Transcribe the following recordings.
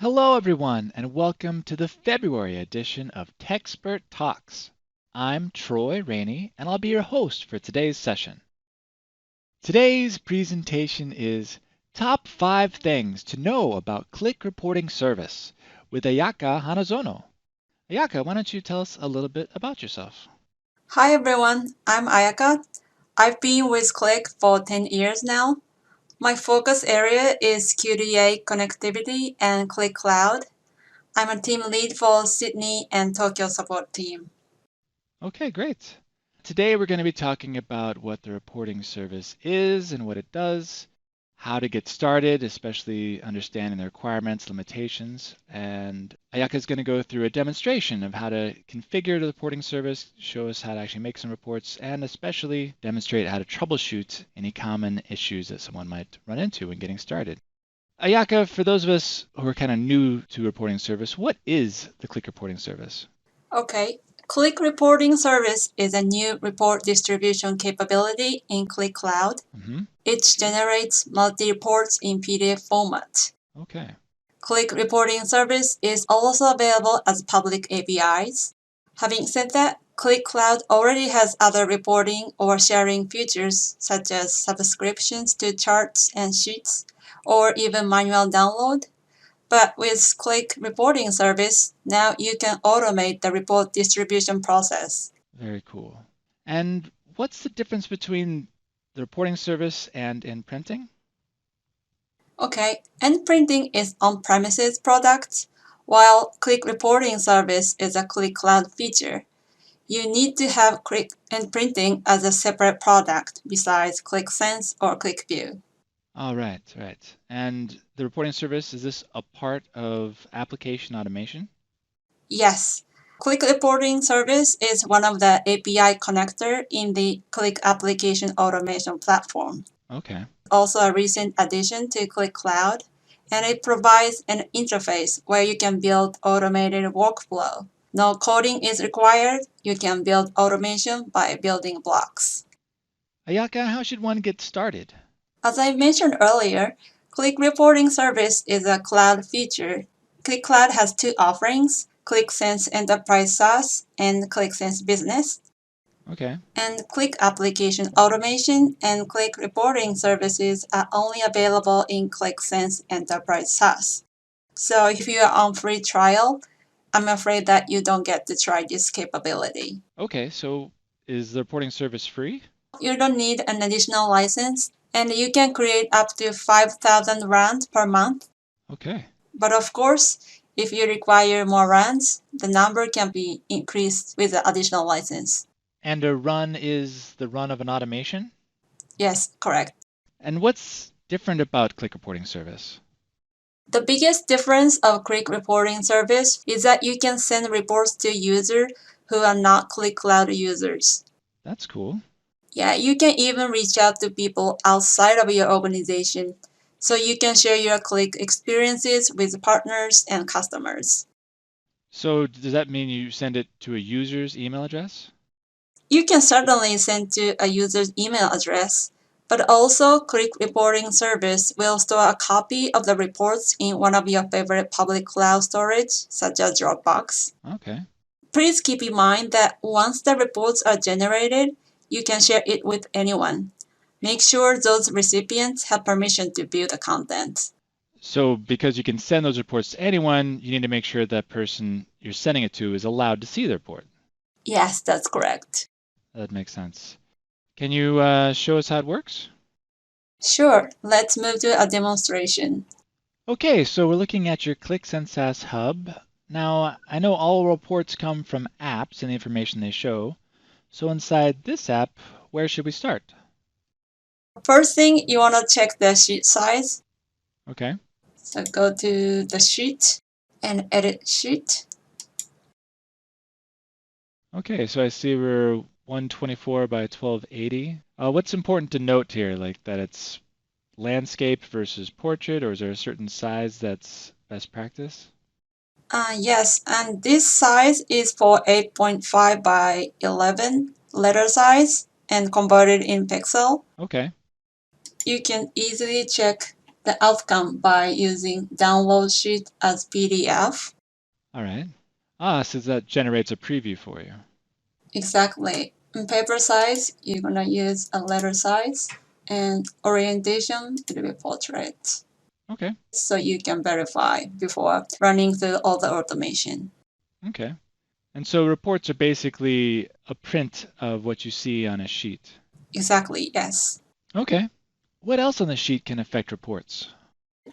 Hello, everyone, and welcome to the February edition of Techspert Talks. I'm Troy Rainey, and I'll be your host for today's session. Today's presentation is Top 5 Things to Know About Qlik Reporting Service with Ayaka Hanazono. Ayaka, why don't you tell us a little bit about yourself? Hi everyone, I'm Ayaka. I've been with Qlik for 10 years now. My focus area is QDA connectivity and Qlik Cloud. I'm a team lead for Sydney and Tokyo support team. Okay, great. Today we're going to be talking about what the reporting service is and what it does, how to get started, especially understanding the requirements, limitations, and Ayaka is going to go through a demonstration of how to configure the reporting service, show us how to actually make some reports, and especially demonstrate how to troubleshoot any common issues that someone might run into when getting started. Ayaka, for those of us who are kind of new to reporting service, what is the Qlik reporting service? Okay, Qlik Reporting Service is a new report distribution capability in Qlik Cloud. It generates multi-reports in PDF format. Okay. Qlik Reporting Service is also available as public APIs. Having said that, Qlik Cloud already has other reporting or sharing features such as subscriptions to charts and sheets, or even manual download. But with Qlik Reporting Service, now you can automate the report distribution process. Very cool. And what's the difference between the reporting service and NPrinting? Okay, NPrinting is on-premises product, while Qlik Reporting Service is a Qlik Cloud feature. You need to have Qlik NPrinting as a separate product besides QlikSense or QlikView. Oh, right. And the reporting service, is this a part of application automation? Yes, Qlik Reporting Service is one of the API connector in the Qlik application automation platform. Okay. Also a recent addition to Qlik Cloud, and it provides an interface where you can build automated workflow. No coding is required. You can build automation by building blocks. Ayaka, how should one get started? As I mentioned earlier, Qlik Reporting Service is a cloud feature. Qlik Cloud has two offerings, QlikSense Enterprise SaaS and QlikSense Business. Okay. And Qlik Application Automation and Qlik Reporting Services are only available in QlikSense Enterprise SaaS. So if you are on free trial, I'm afraid that you don't get to try this capability. Okay, so is the reporting service free? You don't need an additional license, and you can create up to 5,000 runs per month. Okay. But of course, if you require more runs, the number can be increased with the additional license. And a run is the run of an automation? Yes, correct. And what's different about Qlik reporting service? The biggest difference of Qlik Reporting Service is that you can send reports to users who are not Qlik Cloud users. That's cool. Yeah, you can even reach out to people outside of your organization, so you can share your Qlik experiences with partners and customers. So does that mean you send it to a user's email address? You can certainly send to a user's email address, but also Qlik Reporting Service will store a copy of the reports in one of your favorite public cloud storage, such as Dropbox. Okay. Please keep in mind that once the reports are generated, you can share it with anyone. Make sure those recipients have permission to view the content. So because you can send those reports to anyone, you need to make sure that person you're sending it to is allowed to see the report. Yes, that's correct. That makes sense. Can you show us how it works? Sure, let's move to a demonstration. Okay, so we're looking at your QlikSense SaaS hub. Now, I know all reports come from apps and the information they show. So inside this app, where should we start? First thing, you want to check the sheet size. Okay. So go to the sheet and edit sheet. Okay, so I see we're 124 by 1280. What's important to note here, like that it's landscape versus portrait, or is there a certain size that's best practice? Yes, and this size is for 8.5 by 11 letter size and converted in pixel. Okay. You can easily check the outcome by using download sheet as PDF. All right. So that generates a preview for you. Exactly. In paper size, you're going to use a letter size, and orientation will be portrait. Okay. So you can verify before running through all the automation. Okay. And so reports are basically a print of what you see on a sheet. Exactly, yes. Okay. What else on the sheet can affect reports?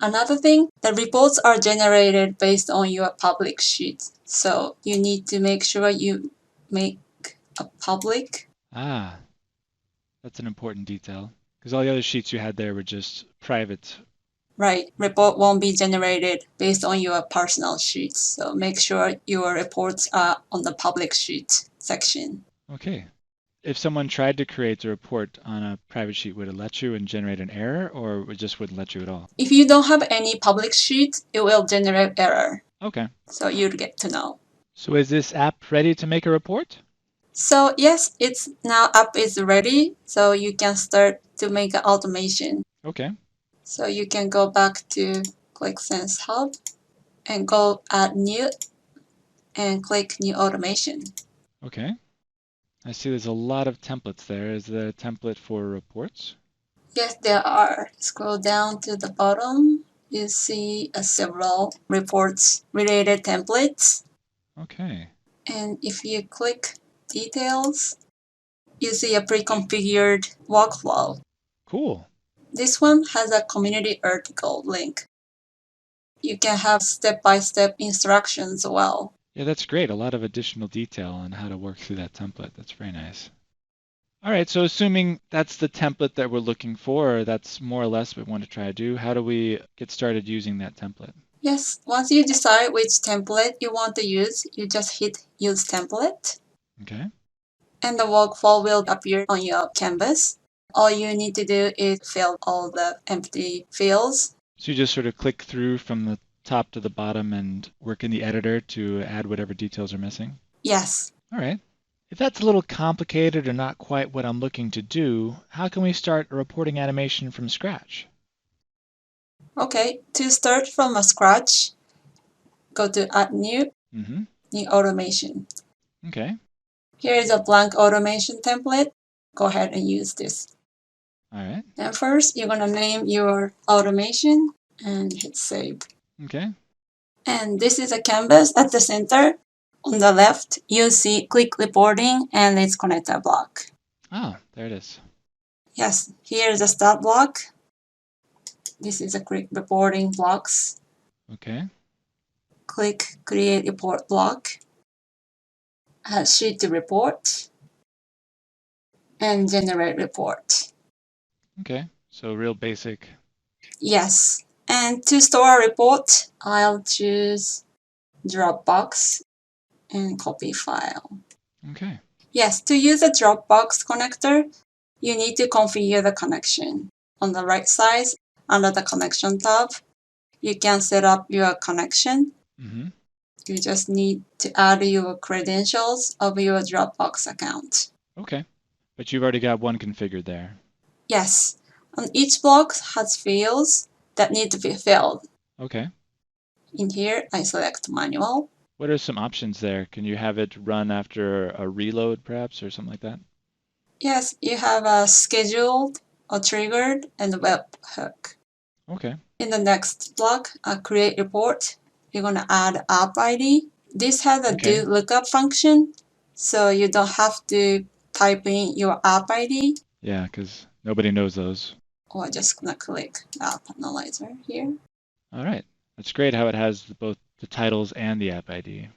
Another thing, the reports are generated based on your public sheet. So you need to make sure you make a public. That's an important detail because all the other sheets you had there were just private. Right, report won't be generated based on your personal sheets. So make sure your reports are on the public sheet section. Okay. If someone tried to create a report on a private sheet, would it let you and generate an error, or it just wouldn't let you at all? If you don't have any public sheet, it will generate error. Okay. So you'd get to know. So is this app ready to make a report? So yes, it's now app is ready. So you can start to make an automation. Okay. So you can go back to Qlik Sense Hub and go add new and click new automation. Okay. I see there's a lot of templates there. Is there a template for reports? Yes, there are. Scroll down to the bottom. You see several reports related templates. Okay. And if you click details, you see a pre-configured workflow. Cool. This one has a community article link. You can have step-by-step instructions as well. Yeah, that's great. A lot of additional detail on how to work through that template. That's very nice. All right, so assuming that's the template that we're looking for, or that's more or less what we want to try to do, how do we get started using that template? Yes, once you decide which template you want to use, you just hit Use Template. Okay. And the workflow will appear on your canvas. All you need to do is fill all the empty fields. So you just sort of click through from the top to the bottom and work in the editor to add whatever details are missing? Yes. All right. If that's a little complicated or not quite what I'm looking to do, how can we start a reporting animation from scratch? Okay, to start from scratch, go to Add New, New Automation. Okay. Here is a blank automation template. Go ahead and use this. All right. And first, you're going to name your automation and hit Save. Okay. And this is a canvas at the center. On the left, you see Qlik Reporting and its connector block. Oh, there it is. Yes, here is a start block. This is a Qlik Reporting blocks. Okay. Click Create Report block. Add sheet to report. And generate report. Okay. So real basic. Yes. And to store a report, I'll choose Dropbox and copy file. Okay. Yes, to use a Dropbox connector, you need to configure the connection. On the right side, under the connection tab, you can set up your connection. You just need to add your credentials of your Dropbox account. Okay. But you've already got one configured there. Yes. And each block has fields that need to be filled. Okay. In here, I select manual. What are some options there? Can you have it run after a reload, perhaps, or something like that? Yes, you have a scheduled, a triggered, and a webhook. Okay. In the next block, a create report, you're going to add app ID. This has a do lookup function, so you don't have to type in your app ID. Yeah, because nobody knows those. Or just going to click App Analyzer here. All right. That's great how it has both the titles and the app ID.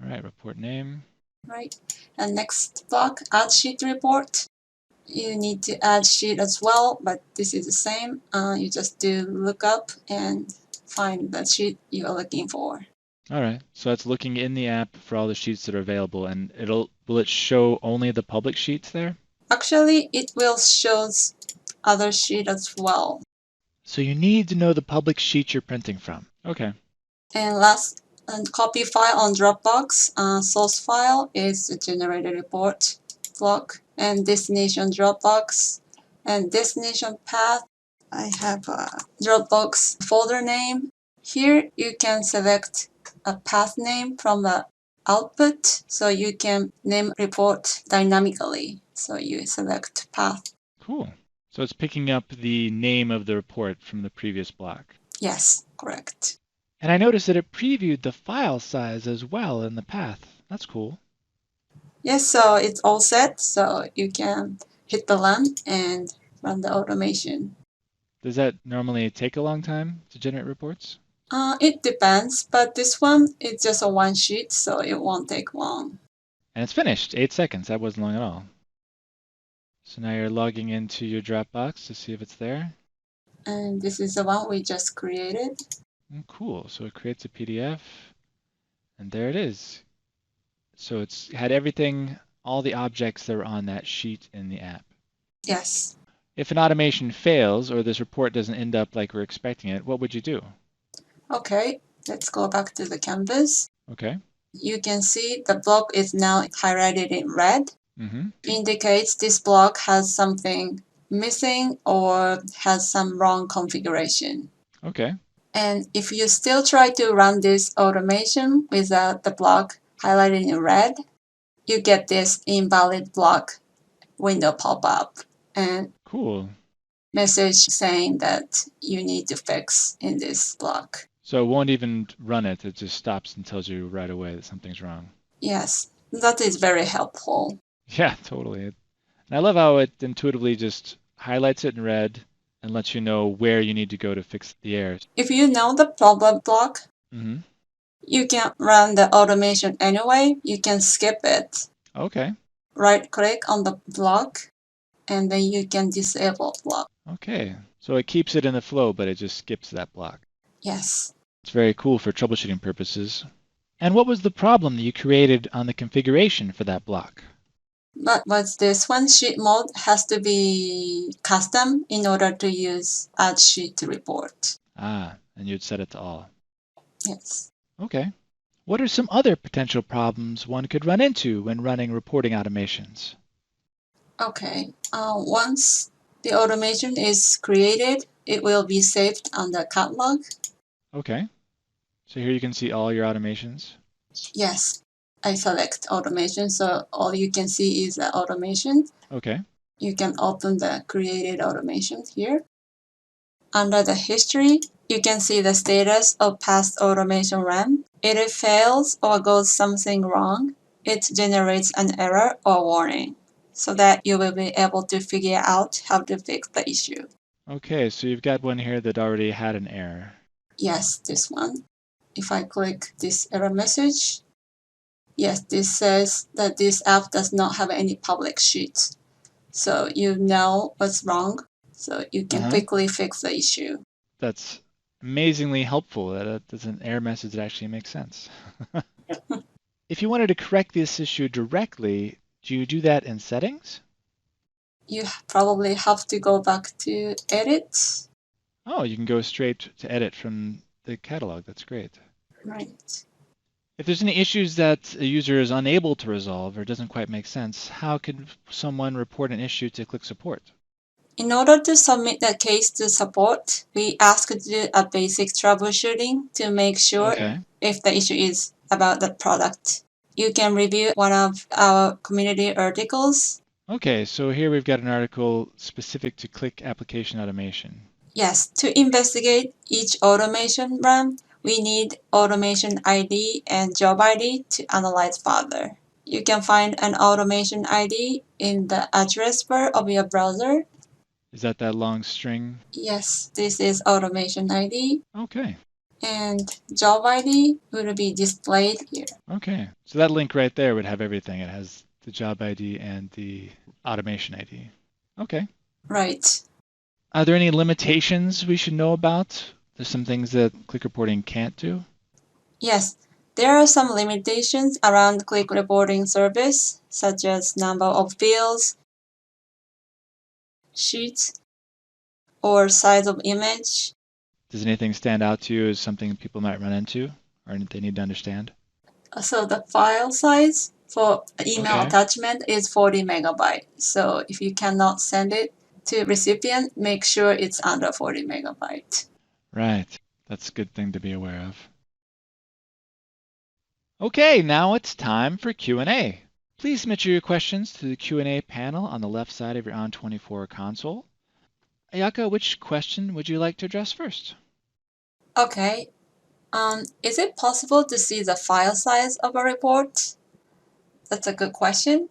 All right, report name. Right. And next block, add sheet report. You need to add sheet as well, but this is the same. You just do lookup and find the sheet you are looking for. All right. So it's looking in the app for all the sheets that are available, and will it show only the public sheets there? Actually, it will show other sheet as well. So you need to know the public sheet you're printing from. Okay. And last, and copy file on Dropbox. Source file is the generated report block, and destination Dropbox, and destination path I have a Dropbox folder name. Here you can select a path name from the output, so you can name report dynamically. So you select path. Cool. So it's picking up the name of the report from the previous block. Yes, correct. And I noticed that it previewed the file size as well in the path. That's cool. Yes, so it's all set, so you can hit the run and run the automation. Does that normally take a long time to generate reports? It depends, but this one is just a one sheet, so it won't take long. And it's finished. 8 seconds. That wasn't long at all. So now you're logging into your Dropbox to see if it's there. And this is the one we just created. Cool. So it creates a PDF. And there it is. So it's had everything, all the objects that are on that sheet in the app. Yes. If an automation fails or this report doesn't end up like we're expecting it, what would you do? Okay, let's go back to the canvas. Okay. You can see the block is now highlighted in red. Mm-hmm. Indicates this block has something missing or has some wrong configuration. Okay. And if you still try to run this automation without the block highlighted in red, you get this invalid block window pop up and Cool. message saying that you need to fix in this block. So it won't even run it. It just stops and tells you right away that something's wrong. Yes, that is very helpful. Yeah, totally. And I love how it intuitively just highlights it in red and lets you know where you need to go to fix the errors. If you know the problem block, Mm-hmm. you can run the automation anyway. You can skip it. Okay. Right click on the block and then you can disable block. Okay. So it keeps it in the flow, but it just skips that block. Yes. It's very cool for troubleshooting purposes. And what was the problem that you created on the configuration for that block? But this one, sheet mode has to be custom in order to use add sheet to report. Ah, and you'd set it to all. Yes. Okay. What are some other potential problems one could run into when running reporting automations? Okay. Once the automation is created, it will be saved on the catalog. Okay. So here you can see all your automations. Yes. I select automation, so all you can see is the automation. Okay. You can open the created automation here. Under the history, you can see the status of past automation run. If it fails or goes something wrong, it generates an error or warning so that you will be able to figure out how to fix the issue. Okay, so you've got one here that already had an error. Yes, this one. If I click this error message, yes, this says that this app does not have any public sheets. So you know what's wrong, so you can quickly fix the issue. That's amazingly helpful. That's an error message that actually makes sense. If you wanted to correct this issue directly, do you do that in settings? You probably have to go back to edit. Oh, you can go straight to edit from the catalog. That's great. Right. If there's any issues that a user is unable to resolve or doesn't quite make sense, how could someone report an issue to Qlik support? In order to submit the case to support, we ask to do a basic troubleshooting to make sure if the issue is about the product. You can review one of our community articles. Okay, so here we've got an article specific to Qlik application automation. Yes, to investigate each automation run, we need automation ID and job ID to analyze further. You can find an automation ID in the address bar of your browser. Is that long string? Yes, this is automation ID. Okay. And job ID will be displayed here. Okay, so that link right there would have everything. It has the job ID and the automation ID. Okay. Right. Are there any limitations we should know about? There's some things that Qlik reporting can't do? Yes, there are some limitations around Qlik reporting service, such as number of fields, sheets, or size of image. Does anything stand out to you as something people might run into or they need to understand? So the file size for email attachment is 40 megabytes. So if you cannot send it to recipient, make sure it's under 40 megabyte. Right. That's a good thing to be aware of. Okay, now it's time for Q&A. Please submit your questions to the Q&A panel on the left side of your ON24 console. Ayaka, which question would you like to address first? Okay. Is it possible to see the file size of a report? That's a good question.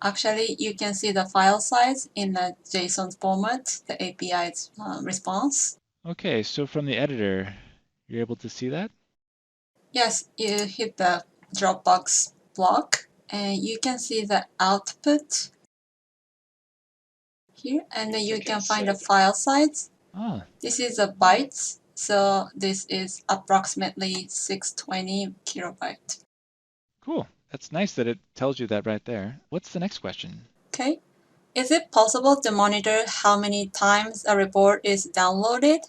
Actually, you can see the file size in the JSON format, the API's response. Okay, so from the editor, you're able to see that? Yes, you hit the Dropbox block and you can see the output here, and then you can find the file size. Ah, This is a bytes, so this is approximately 620 kilobyte. cool. That's nice that it tells you that right there. What's the next question? Okay. Is it possible to monitor how many times a report is downloaded?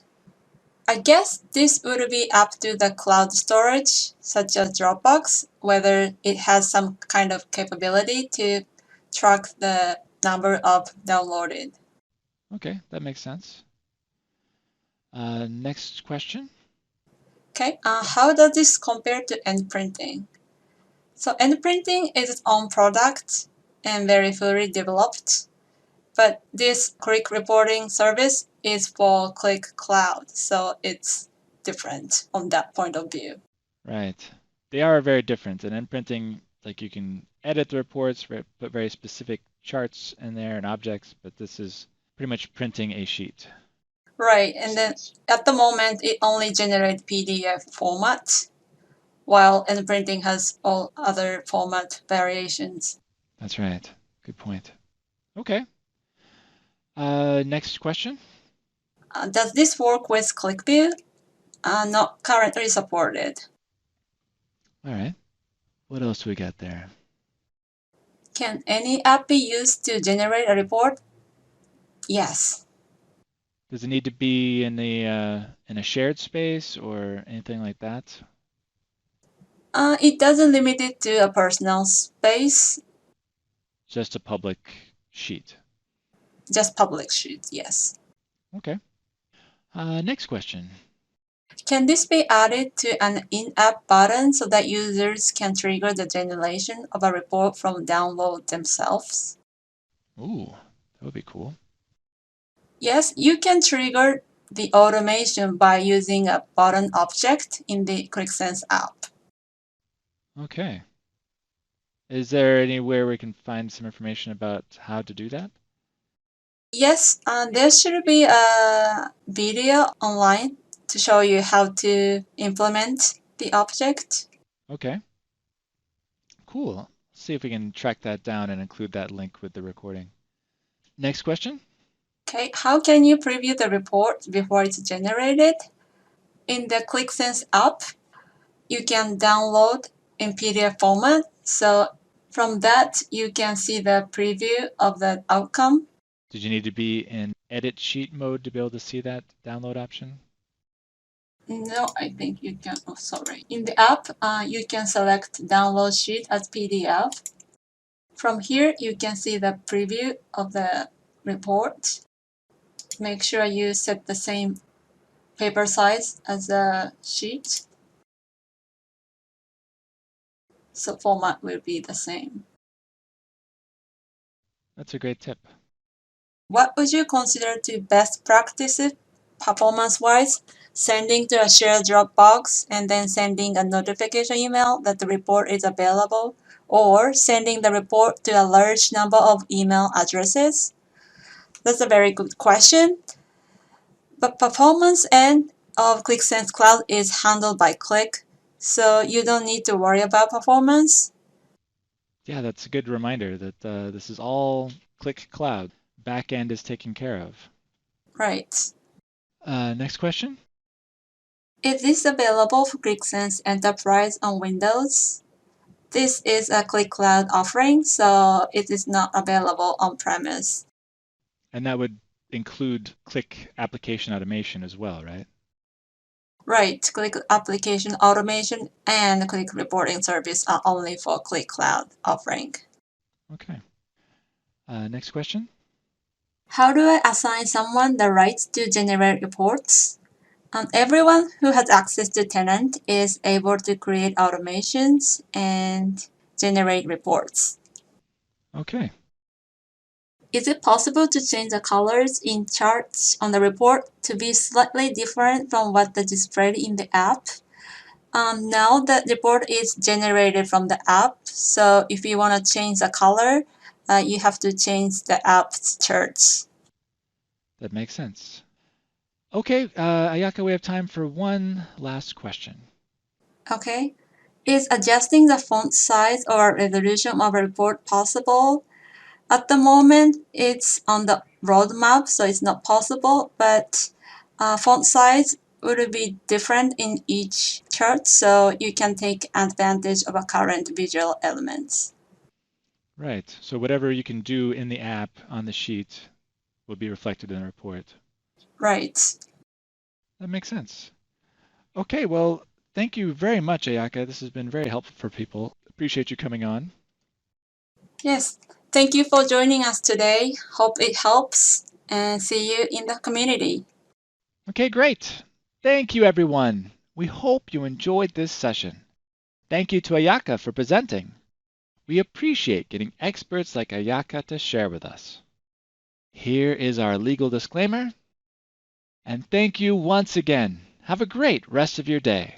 I guess this would be up to the cloud storage, such as Dropbox, whether it has some kind of capability to track the number of downloaded. Okay, that makes sense. Next question. Okay, how does this compare to NPrinting? So NPrinting is its own product and very fully developed, but this Qlik reporting service is for Qlik Cloud, so it's different on that point of view. Right. They are very different. And NPrinting, like you can edit the reports, put very specific charts in there and objects, but this is pretty much printing a sheet. Right, and then at the moment it only generates PDF format, while NPrinting has all other format variations. That's right. Good point. Okay. Next question. Does this work with QlikView? Not currently supported. All right. What else do we got there? Can any app be used to generate a report? Yes. Does it need to be in a shared space or anything like that? It doesn't limit it to a personal space, Just a public sheet. just public sheet, yes. Okay. Next question. Can this be added to an in-app button so that users can trigger the generation of a report from download themselves? Ooh, that would be cool. Yes, you can trigger the automation by using a button object in the QlikSense app. Okay. Is there anywhere we can find some information about how to do that? Yes, there should be a video online to show you how to implement the object. Okay. Cool. See if we can track that down and include that link with the recording. Next question. Okay, how can you preview the report before it's generated? In the QlikSense app, you can download in PDF format. So from that, you can see the preview of the outcome. Did you need to be in edit sheet mode to be able to see that download option? No, I think you can, oh, sorry. In the app, you can select download sheet as PDF. From here, you can see the preview of the report. Make sure you set the same paper size as the sheet. So format will be the same. That's a great tip. What would you consider to best practices performance-wise? Sending to a shared Dropbox and then sending a notification email that the report is available, or sending the report to a large number of email addresses? That's a very good question. But performance end of QlikSense Cloud is handled by Qlik, so you don't need to worry about performance. Yeah, that's a good reminder that this is all Qlik Cloud. Backend is taken care of. Right. Next question. Is this available for QlikSense Enterprise on Windows? This is a Qlik Cloud offering, so it is not available on-premise. And that would include Qlik application automation as well, right? Right, Qlik application automation and Qlik reporting service are only for Qlik Cloud offering. Okay. Next question. How do I assign someone the rights to generate reports? Everyone who has access to tenant is able to create automations and generate reports. Okay. Is it possible to change the colors in charts on the report to be slightly different from what is displayed in the app? Now the report is generated from the app, so if you want to change the color, you have to change the app's charts. That makes sense. Okay, Ayaka, we have time for one last question. Okay. Is adjusting the font size or resolution of a report possible? At the moment, it's on the roadmap, so it's not possible, but font size would be different in each chart, so you can take advantage of a current visual elements. Right. So whatever you can do in the app on the sheet will be reflected in the report. Right. That makes sense. Okay, well, thank you very much, Ayaka. This has been very helpful for people. Appreciate you coming on. Yes. Thank you for joining us today. Hope it helps, and see you in the community. Okay, great. Thank you, everyone. We hope you enjoyed this session. Thank you to Ayaka for presenting. We appreciate getting experts like Ayaka to share with us. Here is our legal disclaimer. And thank you once again. Have a great rest of your day.